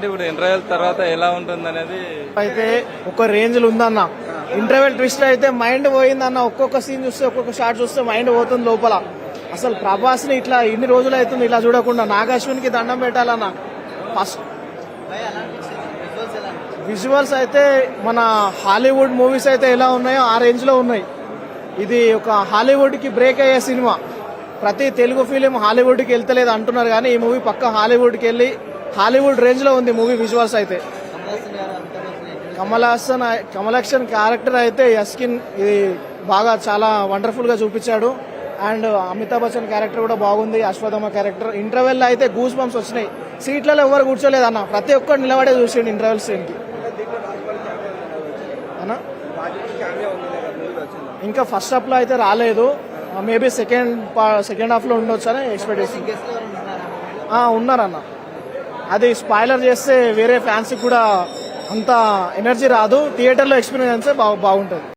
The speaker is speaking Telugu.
అంటే ఇప్పుడు ఇంటర్వెల్ తర్వాత ఎలా ఉంటుంది అనేది అయితే ఒక రేంజ్ లో ఉందన్న. ఇంటర్వెల్ ట్విస్ట్ అయితే మైండ్ పోయిందన్న. ఒక్కొక్క సీన్ చూస్తే ఒక్కొక్క షాట్ చూస్తే మైండ్ పోతుంది లోపల. అసలు ప్రభాస్ ని ఇట్లా ఇన్ని రోజులు అవుతుంది ఇట్లా చూడకుండా. నాగాశ్విన్కి దండం పెట్టాలన్న. ఫస్ట్ విజువల్స్ అయితే మన హాలీవుడ్ మూవీస్ అయితే ఎలా ఉన్నాయో ఆ రేంజ్ లో ఉన్నాయి. ఇది ఒక హాలీవుడ్ కి బ్రేక్ అయ్యే సినిమా. ప్రతి తెలుగు ఫిలిం హాలీవుడ్ కి వెళ్తలేదు అంటున్నారు కానీ ఈ మూవీ పక్క హాలీవుడ్ కి వెళ్ళి హాలీవుడ్ రేంజ్ లో ఉంది మూవీ విజువల్స్ అయితే. కమల్ హాసన్ క్యారెక్టర్ అయితే యస్కిన్ ఇది బాగా చాలా వండర్ఫుల్ గా చూపించాడు. అండ్ అమితాబ్ బచ్చన్ క్యారెక్టర్ కూడా బాగుంది. అశ్వథమ క్యారెక్టర్. ఇంటర్వెల్ లో అయితే గూస్ బంప్స్ వచ్చినాయి. సీట్లలో ఎవరు కూర్చోలేదు అన్న. ప్రతి ఒక్కరు నిలబడే చూసిండు ఇంటర్వెల్ సీన్ కి అన్న. ఇంకా ఫస్ట్ హాఫ్ లో అయితే రాలేదు. మేబీ సెకండ్ హాఫ్ లో ఉండొచ్చు అని ఎక్స్పెక్ట్ చేస్తుంది. ఉన్నారన్న. అది స్పాయిలర్ చేస్తే వేరే ఫ్యాన్స్ కూడా అంత ఎనర్జీ రాదు. థియేటర్లో ఎక్స్పీరియన్స్ బాగుంటుంది.